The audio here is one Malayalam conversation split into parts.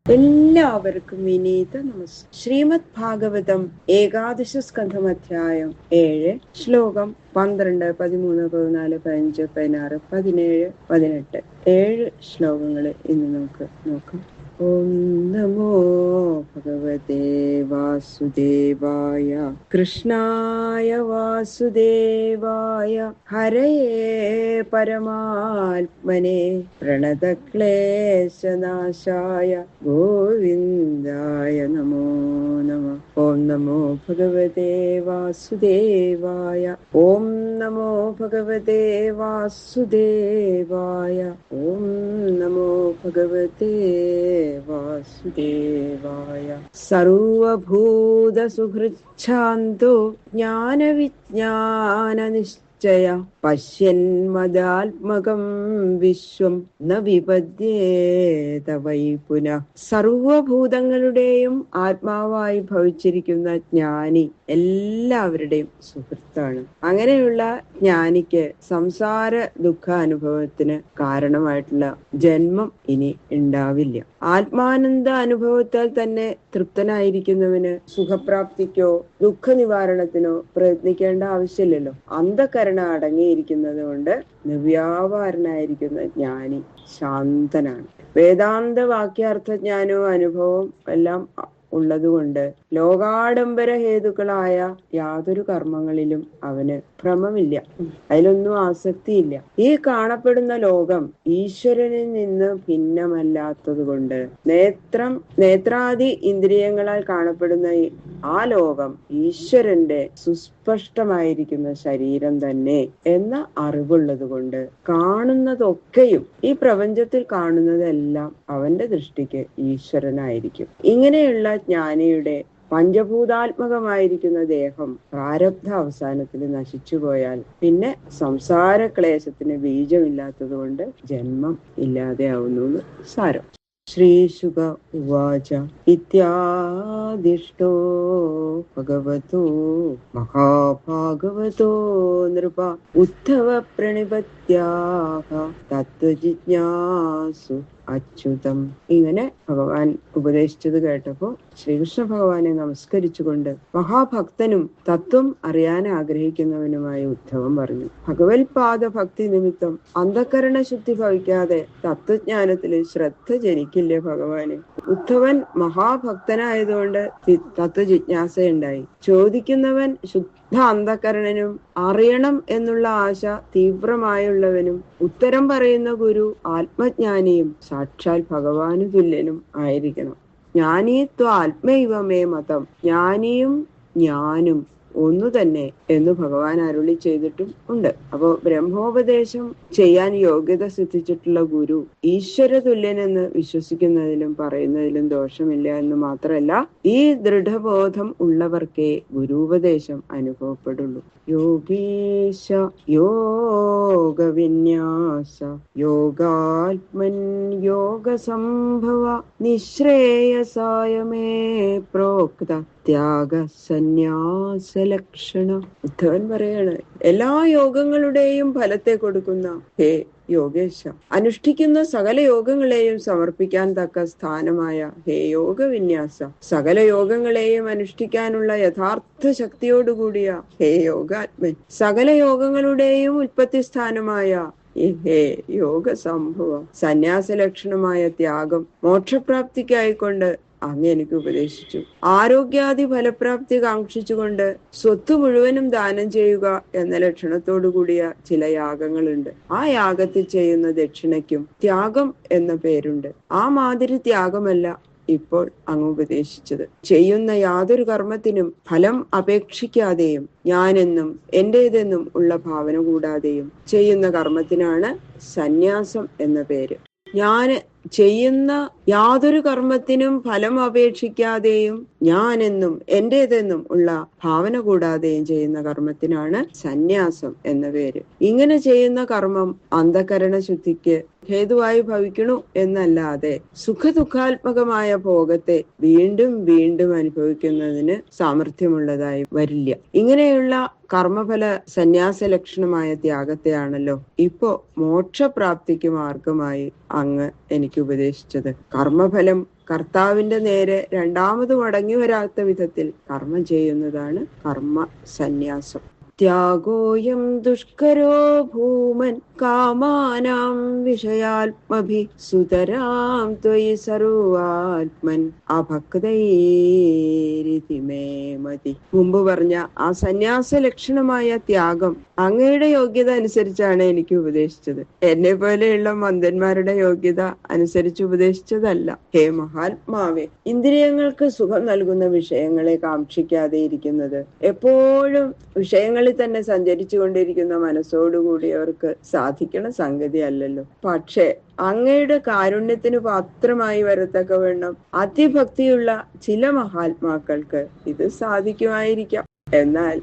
എല്ലാവർക്കും വിനീത നമസ്കാരം. ശ്രീമദ് ഭാഗവതം ഏകാദശ സ്കന്ധം അധ്യായം 7 ശ്ലോകം 12, 13, 14, 15, 16, 17, 18 7 ശ്ലോകങ്ങൾ ഇന്ന് നമുക്ക് നോക്കാം. ഓം നമോ ഭഗവതേ വാസുദേവായ കൃഷ്ണായ വാസുദേവായ ഹരയേ പരമാത്മനെ പ്രണതക്ലേശനാശായ ഗോവിന്ദായ നമോ നമഃ. ഓം നമോ ഭഗവതേ വാസുദേവായ. ഓം നമോ ഭഗവതേ വാസുദേവായ. ഓം നമോ ഭഗവതേ വാസുദേവായ. സർവഭൂത സുഹൃച്ഛാന്തോ ജ്ഞാനവിജ്ഞാന നിശ്ചയ പശ്യന്മദാത്മകം വിശ്വം ന വിപദ്യേത വൈ പുനഃ. സർവഭൂതങ്ങളുടെയും ആത്മാവായി ഭവിച്ചിരിക്കുന്ന ജ്ഞാനി എല്ലാവരുടെയും സുഹൃത്താണ്. അങ്ങനെയുള്ള ജ്ഞാനിക്ക് സംസാര ദുഃഖാനുഭവത്തിന് കാരണമായിട്ടുള്ള ജന്മം ഇനി ഉണ്ടാവില്ല. ആത്മാനന്ദ അനുഭവത്താൽ തന്നെ തൃപ്തനായിരിക്കുന്നവന് സുഖപ്രാപ്തിക്കോ ദുഃഖ നിവാരണത്തിനോ പ്രയത്നിക്കേണ്ട ആവശ്യമില്ലല്ലോ. അന്ധകരണ അടങ്ങിയിരിക്കുന്നത് കൊണ്ട് നിവ്യാപാരനായിരിക്കുന്ന ജ്ഞാനി ശാന്തനാണ്. വേദാന്ത വാക്യാർത്ഥ ജ്ഞാനവും അനുഭവവും എല്ലാം ഉള്ളതുകൊണ്ട് ലോകാഡംബര ഹേതുക്കളായ യാതൊരു കർമ്മങ്ങളിലും അവന് ഭ്രമമില്ല, അതിലൊന്നും ആസക്തിയില്ല. ഈ കാണപ്പെടുന്ന ലോകം ഈശ്വരനിൽ നിന്ന് ഭിന്നമല്ലാത്തത് കൊണ്ട് നേത്രാദി ഇന്ദ്രിയങ്ങളാൽ കാണപ്പെടുന്ന ആ ലോകം ഈശ്വരന്റെ സുസ്പഷ്ടമായിരിക്കുന്ന ശരീരം തന്നെ എന്ന അറിവുള്ളത് കൊണ്ട് കാണുന്നതൊക്കെയും, ഈ പ്രപഞ്ചത്തിൽ കാണുന്നതെല്ലാം അവന്റെ ദൃഷ്ടിക്ക് ഈശ്വരനായിരിക്കും. ഇങ്ങനെയുള്ള ജ്ഞാനിയുടെ പഞ്ചഭൂതാത്മകമായിരിക്കുന്ന ദേഹം പ്രാരബ്ധ അവസാനത്തിൽ നശിച്ചുപോയാൽ പിന്നെ സംസാര ക്ലേശത്തിന് ബീജമില്ലാത്തത് കൊണ്ട് ജന്മം ഇല്ലാതെയാവുന്നു സാരം. ശ്രീശുക ഉവാച ഇത്യാദിഷ്ടോ ഭഗവതോ മഹാഭാഗവതോ നൃപ ഉദ്ധവ പ്രണിപത്യാഹ തത്വജിജ്ഞാസു അച്യുതം. ഇങ്ങനെ ഭഗവാൻ ഉപദേശിച്ചത് കേട്ടപ്പോ ശ്രീകൃഷ്ണ ഭഗവാനെ നമസ്കരിച്ചുകൊണ്ട് മഹാഭക്തനും തത്വം അറിയാൻ ആഗ്രഹിക്കുന്നവനുമായ ഉദ്ധവൻ പറഞ്ഞു, ഭഗവത്പാദ ഭക്തി നിമിത്തം അന്ധകരണ ശുദ്ധി ഭവിക്കാതെ തത്വജ്ഞാനത്തില് ശ്രദ്ധ ജനിക്കില്ലേ ഭഗവാന്? ഉദ്ധവൻ മഹാഭക്തനായതുകൊണ്ട് തത്വജിജ്ഞാസയുണ്ടായി. ചോദിക്കുന്നവൻ ശുദ്ധ അന്ധകരണനും അറിയണം എന്നുള്ള ആശ തീവ്രമായുള്ളവനും ഉത്തരം പറയുന്ന ഗുരു ആത്മജ്ഞാനിയും സാക്ഷാൽ ഭഗവാനു തുല്യനും ആയിരിക്കണം. ജ്ഞാനീത്വ ആത്മൈവ മേ മതം. ജ്ഞാനിയും ഞാനും ഒന്നു തന്നെ എന്ന് ഭഗവാൻ അരുളി ചെയ്തിട്ടും ഉണ്ട്. അപ്പോ ബ്രഹ്മോപദേശം ചെയ്യാൻ യോഗ്യത സിദ്ധിച്ചിട്ടുള്ള ഗുരു ഈശ്വര തുല്യനെന്ന് വിശ്വസിക്കുന്നതിലും പറയുന്നതിലും ദോഷമില്ല എന്ന് മാത്രമല്ല, ഈ ദൃഢബോധം ഉള്ളവർക്കേ ഗുരുപദേശം അനുഭവപ്പെടുള്ളൂ. യോഗീശ യോഗവിന്യാസ യോഗാത്മൻ യോഗ സംഭവ നിശ്രേയസായ മേ പ്രോക്ത ത്യാഗ സന്യാസ ലക്ഷണ. ഉദ്ധവൻ പറയാണ്, എല്ലാ യോഗങ്ങളുടെയും ഫലത്തെ കൊടുക്കുന്ന ഹേ യോഗേശ, അനുഷ്ഠിക്കുന്ന സകല യോഗങ്ങളെയും സമർപ്പിക്കാൻ തക്ക സ്ഥാനമായ ഹേ യോഗവിന്യാസ, സകല യോഗങ്ങളെയും അനുഷ്ഠിക്കാനുള്ള യഥാർത്ഥ ശക്തിയോടുകൂടിയ ഹേ യോഗാത്മൻ, സകല യോഗങ്ങളുടെയും ഉൽപ്പത്തി സ്ഥാനമായ ഹേ യോഗ സംഭവം, സന്യാസ ലക്ഷണമായ ത്യാഗം മോക്ഷപ്രാപ്തിക്കായിക്കൊണ്ട് അങ്ങ് എനിക്ക് ഉപദേശിച്ചു. ആരോഗ്യാദി ഫലപ്രാപ്തി കാക്ഷിച്ചുകൊണ്ട് സ്വത്ത് മുഴുവനും ദാനം ചെയ്യുക എന്ന ലക്ഷണത്തോടു കൂടിയ ചില യാഗങ്ങളുണ്ട്. ആ യാഗത്തിൽ ചെയ്യുന്ന ദക്ഷിണയ്ക്കും ത്യാഗം എന്ന പേരുണ്ട്. ആ മാതിരി ത്യാഗമല്ല ഇപ്പോൾ അങ്ങ് ഉപദേശിച്ചത്. ചെയ്യുന്ന യാതൊരു കർമ്മത്തിനും ഫലം അപേക്ഷിക്കാതെയും ഞാനെന്നും എന്റേതെന്നും ഉള്ള ഭാവന കൂടാതെയും ചെയ്യുന്ന കർമ്മത്തിനാണ് സന്യാസം എന്ന പേര്. ഞാൻ ചെയ്യുന്ന യാതൊരു കർമ്മത്തിനും ഫലം അപേക്ഷിക്കാതെയും ഞാനെന്നും എന്റേതെന്നും ഉള്ള ഭാവന കൂടാതെയും ചെയ്യുന്ന കർമ്മത്തിനാണ് സന്യാസം എന്ന പേര്. ഇങ്ങനെ ചെയ്യുന്ന കർമ്മം അന്ധകരണ ശുദ്ധിക്ക് ഹേതുവായി ഭവിക്കണു എന്നല്ലാതെ സുഖദുഃഖാത്മകമായ ഭോഗത്തെ വീണ്ടും വീണ്ടും അനുഭവിക്കുന്നതിന് സാമർഥ്യമുള്ളതായി വരില്ല. ഇങ്ങനെയുള്ള കർമ്മഫല സന്യാസ ലക്ഷണമായ ത്യാഗത്തെയാണല്ലോ ഇപ്പോ മോക്ഷപ്രാപ്തിക്ക് മാർഗമായി അങ്ങ് എനിക്ക് ഉപദേശിച്ചത്. കർമ്മഫലം കർത്താവിന്റെ നേരെ രണ്ടാമത് മടങ്ങി വരാത്ത വിധത്തിൽ കർമ്മം ചെയ്യുന്നതാണ് കർമ്മ സന്യാസം. ത്യാഗോയം ദുഷ്കരോ ഭൂമൻ കാമാനാം വിഷയാത്മഭി സുതരാം ത്വയി സർവാത്മൻ അഭക്തൈരിതി മേ മതി. മുമ്പ് പറഞ്ഞ ആ സന്യാസ ലക്ഷണമായ ത്യാഗം അങ്ങയുടെ യോഗ്യത അനുസരിച്ചാണ് എനിക്ക് ഉപദേശിച്ചത്. എന്നെ പോലെയുള്ള മന്ദന്മാരുടെ യോഗ്യത അനുസരിച്ച് ഉപദേശിച്ചതല്ല. ഹേ മഹാത്മാവേ, ഇന്ദ്രിയങ്ങൾക്ക് സുഖം നൽകുന്ന വിഷയങ്ങളെ കാക്ഷിക്കാതെ ഇരിക്കുന്നത് എപ്പോഴും വിഷയങ്ങളിൽ തന്നെ സഞ്ചരിച്ചു കൊണ്ടിരിക്കുന്ന മനസ്സോടുകൂടിയവർക്ക് സാധിക്കണ സംഗതി അല്ലല്ലോ. പക്ഷേ അങ്ങയുടെ കാരുണ്യത്തിന് പാത്രമായി വരത്തക്കവണ്ണം അതിഭക്തിയുള്ള ചില മഹാത്മാക്കൾക്ക് ഇത് സാധിക്കുമായിരിക്കാം. എന്നാൽ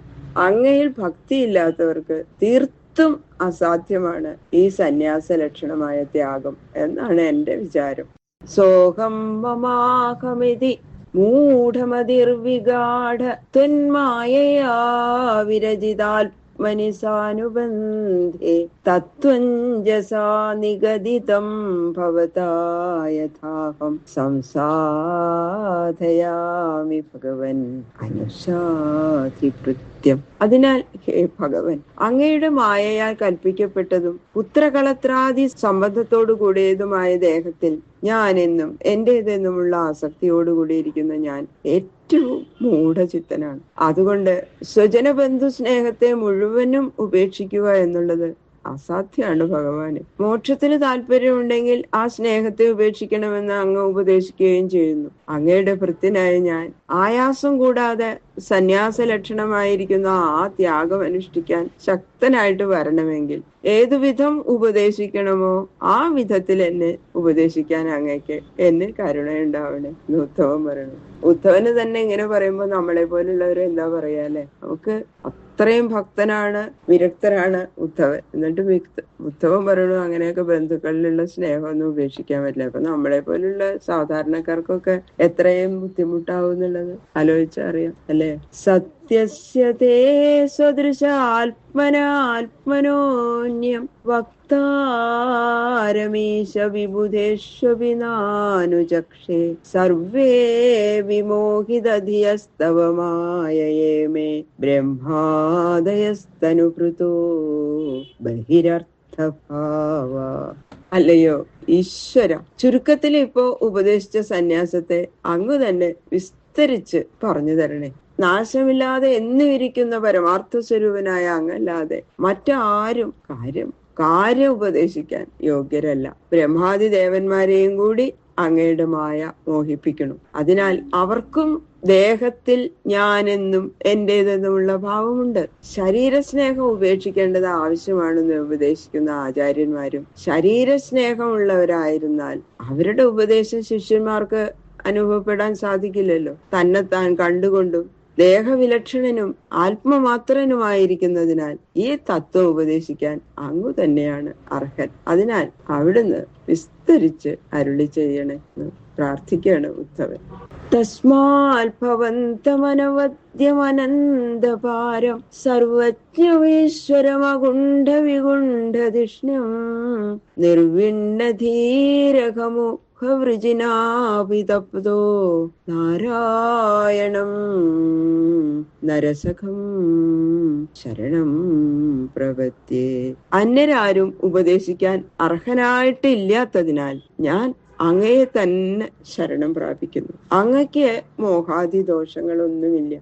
അങ്ങയിൽ ഭക്തിയില്ലാത്തവർക്ക് തീർത്തും അസാധ്യമാണ് ഈ സന്യാസ ലക്ഷണമായ ത്യാഗം എന്നാണ് എന്റെ വിചാരം. സോഹം മമാഹമിതി മൂഢമതിർവിഗാഢ ത്വന്മായയാ വിരജിതാത്മനി സാനുബന്ധേ തത്വഞ്ജസാ നിഗദിതം ഭവതാ യഥാഹം സംസാധയാമി ഭഗവൻ അനുശാധികൃത്യം. അതിനാൽ ഹേ ഭഗവൻ, അങ്ങയുടെ മായയാൽ കൽപ്പിക്കപ്പെട്ടതും പുത്രകളത്രാദി സംബന്ധത്തോടു കൂടിയതുമായ ദേഹത്തിൽ ഞാനെന്നും എന്റേതെന്നുമുള്ള ആസക്തിയോടുകൂടിയിരിക്കുന്ന ഞാൻ ഏറ്റവും മൂഢചിത്തനാണ്. അതുകൊണ്ട് സ്വജനബന്ധു സ്നേഹത്തെ മുഴുവനും ഉപേക്ഷിക്കുക എന്നുള്ളത് അസാധ്യമാണ് ഭഗവാന്. മോക്ഷത്തിന് താല്പര്യമുണ്ടെങ്കിൽ ആ സ്നേഹത്തെ ഉപേക്ഷിക്കണമെന്ന് അങ്ങ് ഉപദേശിക്കുകയും ചെയ്യുന്നു. അങ്ങയുടെ ഭൃത്യനായ ഞാൻ ആയാസം കൂടാതെ സന്യാസ ലക്ഷണമായിരിക്കുന്ന ആ ത്യാഗം അനുഷ്ഠിക്കാൻ ശക്തനായിട്ട് വരണമെങ്കിൽ ഏതുവിധം ഉപദേശിക്കണമോ ആ വിധത്തിൽ എന്നെ ഉപദേശിക്കാൻ അങ്ങേക്ക് എന്നിൽ കരുണയുണ്ടാവണേ എന്ന് ഉദ്ധവൻ പറയണു. ഉദ്ധവന് തന്നെ ഇങ്ങനെ പറയുമ്പോ നമ്മളെ പോലുള്ളവര് എന്താ പറയാ അല്ലെ? നമുക്ക് അത്രയും ഭക്തനാണ്, വിരക്തരാണ് ഉദ്ധവൻ. എന്നിട്ട് ഉദ്ധവൻ പറയണു അങ്ങനെയൊക്കെ ബന്ധുക്കളിലുള്ള സ്നേഹമൊന്നും ഉപേക്ഷിക്കാൻ പറ്റില്ല. അപ്പൊ നമ്മളെ പോലുള്ള സാധാരണക്കാർക്കൊക്കെ എത്രയും ബുദ്ധിമുട്ടാവും എന്നുള്ളത് ആലോചിച്ചറിയാം അല്ലെ? സത്യസ്യ തേ സ്വദൃശ ആത്മനാത്മനോന്യം വക്താരമീശ വിബുധേഷ്വപി നാനുചക്ഷേ സർവേ വിമോഹിതധിയസ്തവ മായയേ മേ ബ്രഹ്മാദയസ്തനുഭൃതോ ബഹിരർത്ഥഭാവ. അല്ലയോ ഈശ്വര, ചുരുക്കത്തിൽ ഇപ്പോ ഉപദേശിച്ച സന്യാസത്തെ അങ്ങ് തന്നെ വിസ്തരിച്ച് പറഞ്ഞു തരണേ. നാശമില്ലാതെ എന്നുമിരിക്കുന്ന പരമാർത്ഥ സ്വരൂപനായ അങ്ങല്ലാതെ മറ്റാരും കാര്യം ഉപദേശിക്കാൻ യോഗ്യരല്ല. ബ്രഹ്മാദി ദേവന്മാരെയും കൂടി അങ്ങയുടെ മായ മോഹിപ്പിക്കണം. അതിനാൽ അവർക്കും ദേഹത്തിൽ ഞാനെന്നും എന്റേതെന്നുമുള്ള ഭാവമുണ്ട്. ശരീരസ്നേഹം ഉപേക്ഷിക്കേണ്ടത് ആവശ്യമാണെന്ന് ഉപദേശിക്കുന്ന ആചാര്യന്മാരും ശരീരസ്നേഹമുള്ളവരായിരുന്നാൽ അവരുടെ ഉപദേശം ശിഷ്യന്മാർക്ക് അനുഭവപ്പെടാൻ സാധിക്കില്ലല്ലോ. തന്നെത്താൻ കണ്ടുകൊണ്ടും ദേഹവിലക്ഷണനും ആത്മമാത്രനുമായിരിക്കുന്നതിനാൽ ഈ തത്വം ഉപദേശിക്കാൻ അങ്ങു തന്നെയാണ് അർഹൻ. അതിനാൽ അവിടുന്ന് വിസ്തരിച്ച് അരുളി ചെയ്യണേ എന്ന് പ്രാർത്ഥിക്കുകയാണ് ഉദ്ധവൻ. തസ്മാൽ ഭവന്തമനവദ്യമനന്തപാരം സർവജ്ഞമീശ്വരമകുണ്ഠ വികുണ്ഠധിഷ്ണ്യം നിർവിണ്ണധീരകമു വൃജിനാഭിതപ്തോ നാരായണം നരസഖം ശരണം പ്രപദ്യേ. അന്യരാരും ഉപദേശിക്കാൻ അർഹനായിട്ടില്ലാത്തതിനാൽ ഞാൻ അങ്ങയെ തന്നെ ശരണം പ്രാപിക്കുന്നു. അങ്ങയ്ക്ക് മോഹാദി ദോഷങ്ങളൊന്നുമില്ല,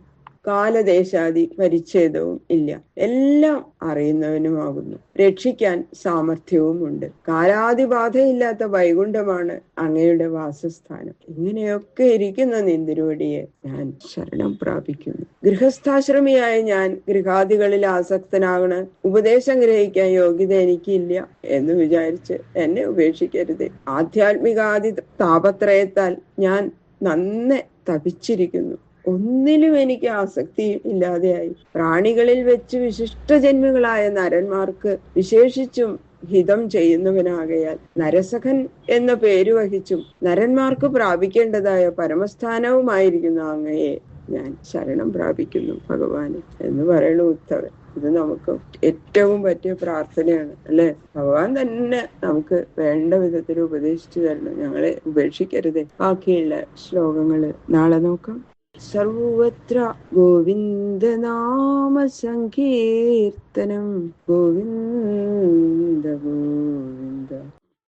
കാലദേശാദി പരിച്ഛേദവും ഇല്ല, എല്ലാം അറിയുന്നവനുമാകുന്നു. രക്ഷിക്കാൻ സാമർഥ്യവുമുണ്ട്. കാലാതിബാധയില്ലാത്ത വൈകുണ്ഠമാണ് അങ്ങയുടെ വാസസ്ഥാനം. ഇങ്ങനെയൊക്കെ ഇരിക്കുന്ന നിന്തിരുവടിയെ ഞാൻ ശരണം പ്രാപിക്കുന്നു. ഗൃഹസ്ഥാശ്രമിയായ ഞാൻ ഗൃഹാദികളിൽ ആസക്തനാകണ്, ഉപദേശം ഗ്രഹിക്കാൻ യോഗ്യത എനിക്കില്ല എന്ന് വിചാരിച്ച് എന്നെ ഉപേക്ഷിക്കരുത്. ആധ്യാത്മികാദി താപത്രയത്താൽ ഞാൻ നന്നെ തപിച്ചിരിക്കുന്നു. ഒന്നിലും എനിക്ക് ആസക്തി ഇല്ലാതെയായി. പ്രാണികളിൽ വെച്ച് വിശിഷ്ടജന്മികളായ നരന്മാർക്ക് വിശേഷിച്ചും ഹിതം ചെയ്യുന്നവനാകയാൽ നരസഖൻ എന്ന പേര് വഹിച്ചും നരന്മാർക്ക് പ്രാപിക്കേണ്ടതായ പരമസ്ഥാനവുമായിരിക്കുന്ന അങ്ങയെ ഞാൻ ശരണം പ്രാപിക്കുന്നു ഭഗവാന് എന്ന് പറയണു ഉദ്ധവൻ. ഇത് നമുക്ക് ഏറ്റവും പറ്റിയ പ്രാർത്ഥനയാണ് അല്ലെ. ഭഗവാൻ തന്നെ നമുക്ക് വേണ്ട വിധത്തിൽ ഉപദേശിച്ചു തരണം, ഞങ്ങളെ ഉപേക്ഷിക്കരുതേ. ബാക്കിയുള്ള ശ്ലോകങ്ങള് നാളെ നോക്കാം. സർവത്ര ഗോവിന്ദനാമ സങ്കീർത്തനം ഗോവിന്ദ